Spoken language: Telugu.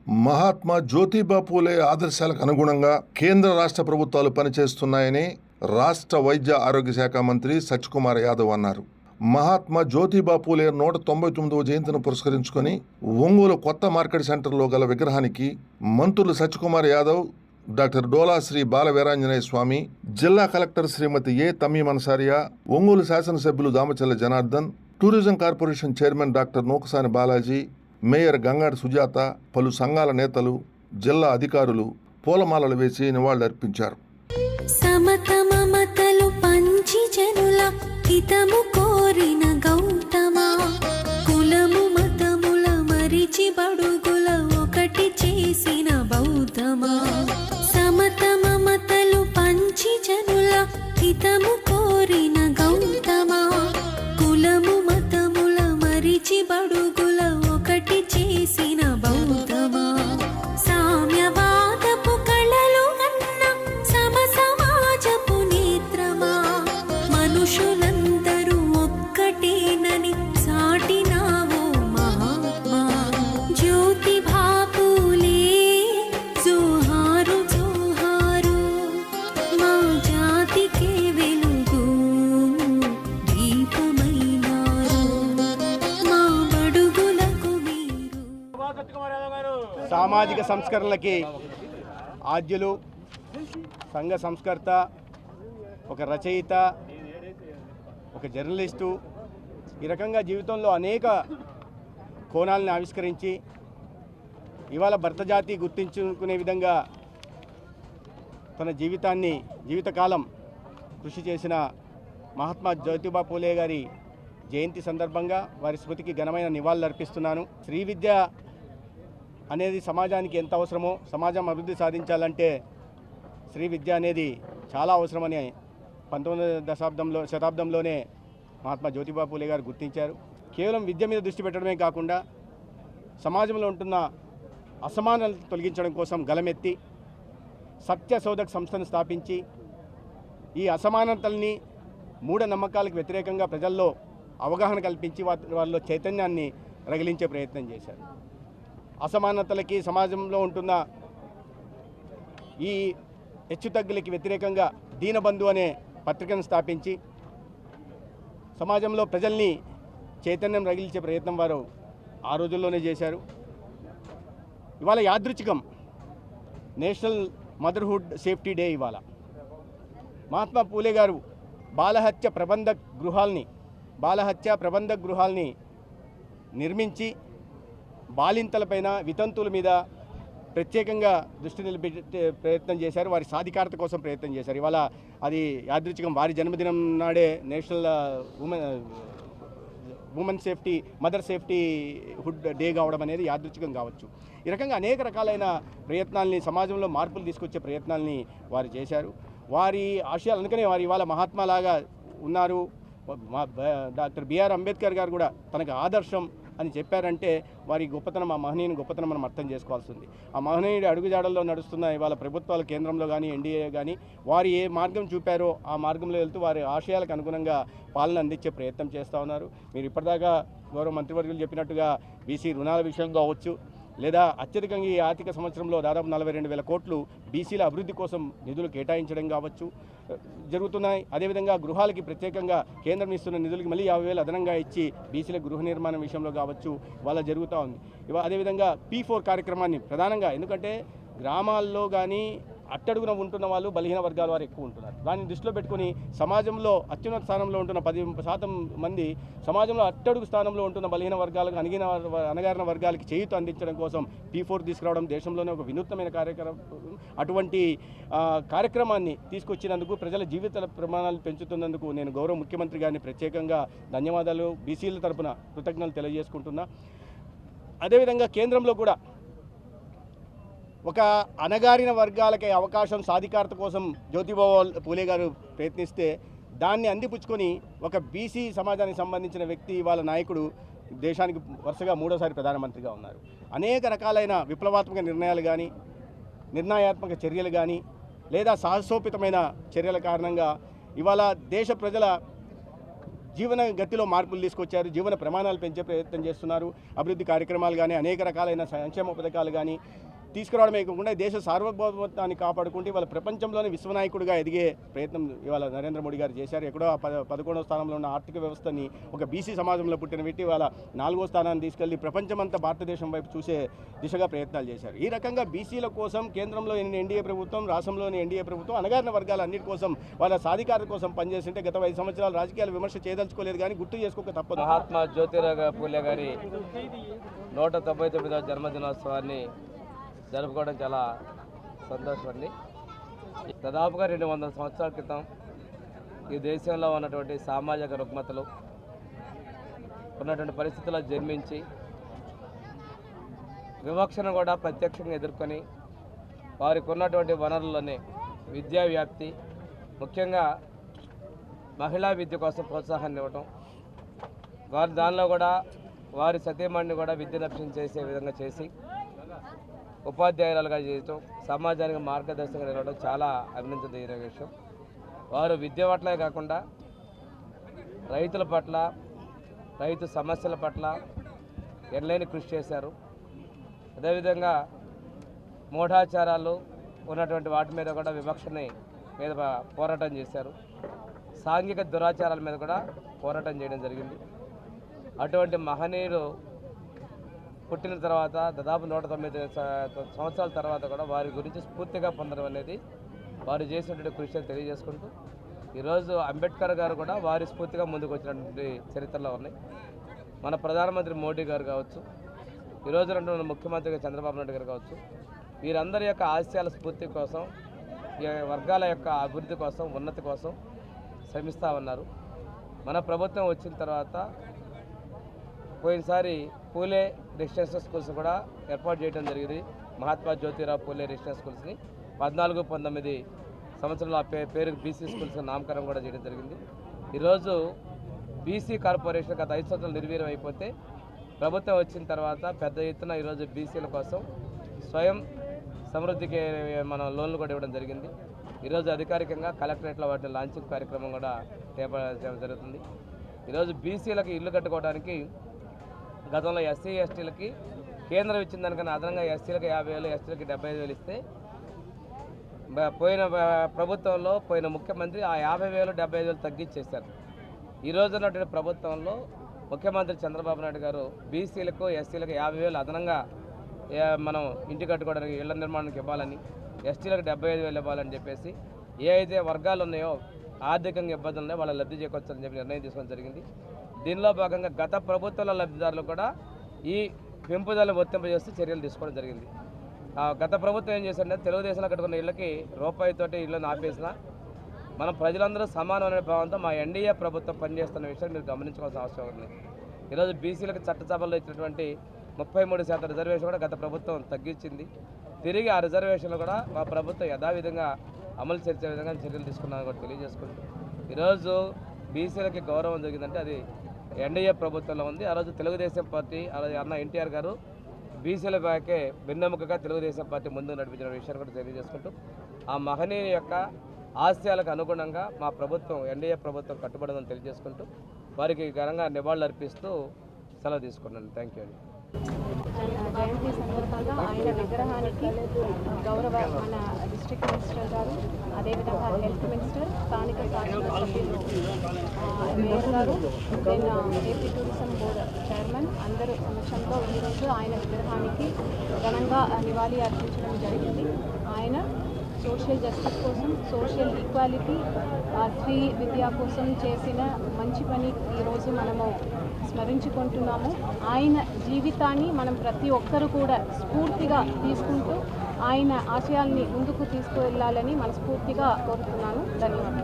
మహాత్మా జ్యోతిబా పూలే ఆదర్శాలకు అనుగుణంగా కేంద్ర రాష్ట్ర ప్రభుత్వాలు పనిచేస్తున్నాయని రాష్ట్ర వైద్య ఆరోగ్య శాఖ మంత్రి సత్యకుమార్ యాదవ్ అన్నారు. మహాత్మా జ్యోతిబా పూలే 199వ జయంతిని పురస్కరించుకొని ఒంగోలు కొత్త మార్కెట్ సెంటర్లో గల విగ్రహానికి మంత్రులు సత్యకుమార్ యాదవ్, డాక్టర్ డోలా శ్రీ బాల వీరాంజనేయ స్వామి, జిల్లా కలెక్టర్ శ్రీమతి ఏ తమీమ్ అన్సారియా, ఒంగోలు శాసనసభ్యులు Damachalla Janardhan, tourism corporation chairman doctor Nookasani Balaji, mayor Gangadi Sujatha, పలు సంఘాల నేతలు, జిల్లా అధికారులు పూలమాలలు వేసి నివాళులర్పించారు. సమతమమతలు పంచి జనుల హితము కోరిన గౌతమా, కులము మతముల మరిచి బడుగుల ఒకటి చేసిన బౌద్ధమా. సమతమమతలు పంచి జనుల హితము కోరిన గౌతమా, కులము మతముల మరిచి బడుగుల ఒకటి చేసిన బౌద్ధమా. సామ్యవాదపు కళలు అన్న సమ సమాజపు నేత్రమా, మనుషులందరూ ఒక్కటేనని సాటినావో మహాత్మా. జ్యోతిబా పూలే జోహారు జోహారు, మా జాతికే వెలుగు దీపమైనారు, మా బడుగులకు మీరు. సామాజిక సంస్కరణలకి ఆద్యులు, సంఘ సంస్కర్త, ఒక రచయిత, ఒక జర్నలిస్టు, ఈ రకంగా జీవితంలో అనేక కోణాలను ఆవిష్కరించి ఇవాళ భరత జాతి గుర్తించుకునే విధంగా తన జీవితకాలం కృషి చేసిన మహాత్మా జ్యోతిబా పూలే గారి జయంతి సందర్భంగా వారి స్మృతికి ఘనమైన నివాళులు అర్పిస్తున్నాను. శ్రీ విద్య అనేది సమాజానికి ఎంత అవసరమో, సమాజం అభివృద్ధి సాధించాలంటే శ్రీ విద్య అనేది చాలా అవసరమని 19వ శతాబ్దంలోనే మహాత్మా జ్యోతిబా పూలే గారు గుర్తించారు. కేవలం విద్య మీద దృష్టి పెట్టడమే కాకుండా సమాజంలో ఉంటున్న అసమానతలు తొలగించడం కోసం గలమెత్తి సత్యశోధక్ సంస్థను స్థాపించి ఈ అసమానతల్ని, మూఢనమ్మకాలకు వ్యతిరేకంగా ప్రజల్లో అవగాహన కల్పించి వాళ్ళలో చైతన్యాన్ని రగిలించే ప్రయత్నం చేశారు. అసమానతలకి, సమాజంలో ఉంటున్న ఈ హెచ్చుతగ్గులకి వ్యతిరేకంగా దీనబంధు అనే పత్రికను స్థాపించి సమాజంలో ప్రజల్ని చైతన్యం రగిలించే ప్రయత్నం వారు ఆ రోజుల్లోనే చేశారు. ఇవాళ యాదృచ్ఛికం నేషనల్ మదర్హుడ్ సేఫ్టీ డే. ఇవాళ మహాత్మా పూలే గారు బాలహత్య ప్రబంధ గృహాల్ని నిర్మించి బాలింతలపైన, వితంతువుల మీద ప్రత్యేకంగా దృష్టి నిలబెట్టే ప్రయత్నం చేశారు. వారి సాధికారత కోసం ప్రయత్నం చేశారు. ఇవాళ అది యాదృచ్ఛికం వారి జన్మదినం నాడే national women safety, mother safety hood day కావడం అనేది యాదృచ్ఛికం కావచ్చు. ఈ రకంగా అనేక రకాలైన ప్రయత్నాల్ని, సమాజంలో మార్పులు తీసుకొచ్చే ప్రయత్నాల్ని వారు చేశారు. వారి ఆశయాలు అందుకనే వారు ఇవాళ మహాత్మాలాగా ఉన్నారు. డాక్టర్ బిఆర్ అంబేద్కర్ గారు కూడా తనకు ఆదర్శం అని చెప్పారంటే వారి గొప్పతనం, ఆ మహనీయుని గొప్పతనం మనం అర్థం చేసుకోవాల్సి ఉంది. ఆ మహనీయుడి అడుగుజాడల్లో నడుస్తున్న ఇవాళ ప్రభుత్వాలు, కేంద్రంలో కానీ ఎన్డీఏ కానీ వారు ఏ మార్గం చూపారో ఆ మార్గంలో వెళ్తూ వారి ఆశయాలకు అనుగుణంగా పాలన అందించే ప్రయత్నం చేస్తూ ఉన్నారు. మీరు ఇప్పటిదాకా గౌరవ మంత్రివర్యులు చెప్పినట్టుగా బీసీ రుణాల విషయం కావచ్చు, లేదా అత్యధికంగా ఈ ఆర్థిక సంవత్సరంలో దాదాపు 42,000 కోట్లు బీసీల అభివృద్ధి కోసం నిధులు కేటాయించడం కావచ్చు జరుగుతున్నాయి. అదేవిధంగా గృహాలకి ప్రత్యేకంగా కేంద్రం ఇస్తున్న నిధులకి మళ్ళీ 50,000 అదనంగా ఇచ్చి బీసీల గృహ నిర్మాణం విషయంలో కావచ్చు వాళ్ళ జరుగుతూ ఉంది. అదేవిధంగా P4 కార్యక్రమాన్ని ప్రధానంగా, ఎందుకంటే గ్రామాల్లో కానీ అట్టడుగున ఉంటున్న వాళ్ళు బలహీన వర్గాల వారు ఎక్కువ ఉంటున్నారు. దాన్ని దృష్టిలో పెట్టుకుని సమాజంలో అత్యున్నత స్థానంలో ఉంటున్న 10% మంది సమాజంలో అట్టడుగు స్థానంలో ఉంటున్న బలహీన వర్గాలకు, అణగారిన వర్గాలకి చేయూత అందించడం కోసం P4 తీసుకురావడం దేశంలోనే ఒక వినూత్నమైన కార్యక్రమం. అటువంటి కార్యక్రమాన్ని తీసుకొచ్చినందుకు, ప్రజల జీవిత ప్రమాణాలు పెంచుతున్నందుకు నేను గౌరవ ముఖ్యమంత్రి గారిని ప్రత్యేకంగా ధన్యవాదాలు, బీసీల తరపున కృతజ్ఞతలు తెలియజేసుకుంటున్నా. అదేవిధంగా కేంద్రంలో కూడా ఒక అణగారిన వర్గాలకి అవకాశం, సాధికారత కోసం జ్యోతిబా పూలే గారు ప్రయత్నిస్తే దాన్ని అందిపుచ్చుకొని ఒక బీసీ సమాజానికి సంబంధించిన వ్యక్తి, వాళ్ళ నాయకుడు దేశానికి వరుసగా 3వసారి ప్రధానమంత్రిగా ఉన్నారు. అనేక రకాలైన విప్లవాత్మక నిర్ణయాలు కానీ, నిర్ణయాత్మక చర్యలు కానీ, లేదా సాహసోపేతమైన చర్యల కారణంగా ఇవాళ దేశ ప్రజల జీవన గతిలో మార్పులు తీసుకొచ్చారు, జీవన ప్రమాణాలు పెంచే ప్రయత్నం చేస్తున్నారు. అభివృద్ధి కార్యక్రమాలు కానీ, అనేక రకాలైన సంక్షేమ పథకాలు కానీ తీసుకురావడమే కాకుండా దేశ సార్వభౌమత్వాన్ని కాపాడుకుంటూ ఇవాళ ప్రపంచంలోనే విశ్వనాయకుడిగా ఎదిగే ప్రయత్నం ఇవాళ నరేంద్ర మోడీ గారు చేశారు. ఎక్కడో 11వ స్థానంలో ఉన్న ఆర్థిక వ్యవస్థని ఒక బీసీ సమాజంలో పుట్టిన వ్యక్తి ఇవాళ 4వ స్థానాన్ని తీసుకెళ్లి ప్రపంచమంతా భారతదేశం వైపు చూసే దిశగా ప్రయత్నాలు చేశారు. ఈ రకంగా బీసీల కోసం కేంద్రంలో ఎన్డీఏ ప్రభుత్వం, రాష్ట్రంలోని ఎన్డీఏ ప్రభుత్వం అణగారిన వర్గాల అన్నిటి కోసం వాళ్ళ సాధికారత కోసం పనిచేస్తుంటే గత 5 సంవత్సరాలు రాజకీయాలు విమర్శ చేయదలుచుకోలేదు, కానీ గుర్తు చేసుకోక తప్పదు. మహాత్మా జ్యోతిరావు పూలే గారి 199వ జన్మదినోత్సవాన్ని జరుపుకోవడం చాలా సంతోషం అండి. దాదాపుగా 200 సంవత్సరాల క్రితం ఈ దేశంలో ఉన్నటువంటి సామాజిక రుగ్మతలు ఉన్నటువంటి పరిస్థితుల్లో జన్మించి వివక్షను కూడా ప్రత్యక్షంగా ఎదుర్కొని వారికి ఉన్నటువంటి వనరుల్లోనే విద్యా వ్యాప్తి, ముఖ్యంగా మహిళా విద్య కోసం ప్రోత్సాహాన్ని ఇవ్వటం, వారి దానిలో కూడా వారి సతీమణిని కూడా విద్యను చేసే విధంగా చేసి ఉపాధ్యాయురాలుగా చేయటం, సమాజానికి మార్గదర్శకంగా నిలవడం చాలా అభినందనీయ విషయం. వారు విద్య పట్లే కాకుండా రైతుల పట్ల, రైతు సమస్యల పట్ల ఎనలేని కృషి చేశారు. అదేవిధంగా మూఢాచారాలు ఉన్నటువంటి వాటి మీద కూడా వివక్షని మీద పోరాటం చేశారు. సాంఘిక దురాచారాల మీద కూడా పోరాటం చేయడం జరిగింది. అటువంటి మహనీయులు పుట్టిన తర్వాత దాదాపు 109 సంవత్సరాల తర్వాత కూడా వారి గురించి స్ఫూర్తిగా పొందడం అనేది వారు చేసినటువంటి కృషిని తెలియజేసుకుంటూ ఈరోజు అంబేద్కర్ గారు కూడా వారి స్ఫూర్తిగా ముందుకు వచ్చినటువంటి చరిత్రలో ఉన్నాయి. మన ప్రధానమంత్రి మోడీ గారు కావచ్చు, ఈరోజు ఉన్న ముఖ్యమంత్రిగా చంద్రబాబు నాయుడు గారు కావచ్చు, వీరందరి యొక్క ఆశయాల స్ఫూర్తి కోసం, ఈ వర్గాల యొక్క అభివృద్ధి కోసం, ఉన్నతి కోసం శ్రమిస్తూ ఉన్నారు. మన ప్రభుత్వం వచ్చిన తర్వాత పోయినసారి పూలే రెసిడెన్షియల్ స్కూల్స్ కూడా ఏర్పాటు చేయడం జరిగింది. మహాత్మా జ్యోతిరావు పూలే రెసిడెన్షియల్ స్కూల్స్ని 14, 19 సంవత్సరాల పేరు బీసీ స్కూల్స్ నామకరణం కూడా చేయడం జరిగింది. ఈరోజు బీసీ కార్పొరేషన్ గత 5 సంవత్సరాలు నిర్వీర్యం అయిపోతే ప్రభుత్వం వచ్చిన తర్వాత పెద్ద ఎత్తున ఈరోజు బీసీల కోసం స్వయం సమృద్ధికి మన లోన్లు కూడా ఇవ్వడం జరిగింది. ఈరోజు అధికారికంగా కలెక్టరేట్లో వాటి లాంచింగ్ కార్యక్రమం కూడా చేపట్టడం జరుగుతుంది. ఈరోజు బీసీలకు ఇల్లు కట్టుకోవడానికి గతంలో ఎస్సీ ఎస్టీలకి కేంద్రం ఇచ్చిన దానికన్నా అదనంగా ఎస్సీలకు 50,000, ఎస్టీలకి 75,000 ఇస్తే పోయిన ప్రభుత్వంలో పోయిన ముఖ్యమంత్రి ఆ 50,000, 75,000 తగ్గించేశారు. ఈరోజు ఉన్నటువంటి ప్రభుత్వంలో ముఖ్యమంత్రి చంద్రబాబు నాయుడు గారు బీసీలకు, ఎస్సీలకు 50,000 అదనంగా మనం ఇంటి కట్టుకోవడానికి, ఇళ్ల నిర్మాణానికి ఇవ్వాలని, ఎస్టీలకు 75,000 ఇవ్వాలని చెప్పేసి ఏ అయితే వర్గాలు ఉన్నాయో ఆర్థికంగా ఇబ్బందులు ఉన్నాయో వాళ్ళ లబ్ధి చేకూర్చాలని చెప్పి నిర్ణయం తీసుకోవడం జరిగింది. దీనిలో భాగంగా గత ప్రభుత్వాల లబ్ధిదారులు కూడా ఈ పెంపుదలను వర్తింపజేస్తూ చర్యలు తీసుకోవడం జరిగింది. గత ప్రభుత్వం ఏం చేశారంటే తెలుగుదేశంలో కట్టుకున్న ఇళ్ళకి రూపాయితోటి ఇళ్ళని ఆపేసిన మనం ప్రజలందరూ సమానమైన భావంతో మా ఎన్డీఏ ప్రభుత్వం పనిచేస్తున్న విషయాన్ని మీరు గమనించుకోవాల్సిన అవసరం ఉంది. ఈరోజు బీసీలకు చట్టసభల్లో ఇచ్చినటువంటి 33% రిజర్వేషన్ కూడా గత ప్రభుత్వం తగ్గించింది. తిరిగి ఆ రిజర్వేషన్లు కూడా మా ప్రభుత్వం యథావిధంగా అమలు చేసే విధంగా చర్యలు తీసుకున్నామని కూడా తెలియజేసుకుంటూ ఈరోజు బీసీలకి గౌరవం జరిగిందంటే అది ఎన్డీఏ ప్రభుత్వంలో ఉంది. ఆ రోజు తెలుగుదేశం పార్టీ, అలాగే అన్న ఎన్టీఆర్ గారు బీసీల బ్యాకే వెన్నెముకగా తెలుగుదేశం పార్టీ ముందు నడిపించిన విషయాన్ని కూడా తెలియజేసుకుంటూ ఆ మహనీయుని యొక్క ఆశయాలకు అనుగుణంగా మా ప్రభుత్వం, ఎన్డీఏ ప్రభుత్వం కట్టుబడిందని తెలియజేసుకుంటూ వారికి ఘనంగా నివాళులు అర్పిస్తూ సెలవు తీసుకున్నాను. థ్యాంక్ యూ అండి. జయంతి సందర్భంగా ఆయన విగ్రహానికి గౌరవ మన డిస్ట్రిక్ట్ మినిస్టర్ గారు, అదేవిధంగా హెల్త్ మినిస్టర్, స్థానిక శాసనసభ్యులు మేయర్ గారు, then AP tourism board chairman అందరూ సమక్షంలో ఈరోజు ఆయన విగ్రహానికి ఘనంగా నివాళి అర్పించడం జరిగింది. ఆయన సోషల్ జస్టిస్ కోసం, సోషల్ ఈక్వాలిటీ, స్త్రీ విద్య కోసం చేసిన మంచి పని ఈరోజు మనము స్మరించుకుంటున్నాము. ఆయన జీవితాన్ని మనం ప్రతి ఒక్కరూ కూడా స్ఫూర్తిగా తీసుకుంటూ ఆయన ఆశయాల్ని ముందుకు తీసుకువెళ్ళాలని మనస్ఫూర్తిగా కోరుతున్నాను. ధన్యవాదాలు.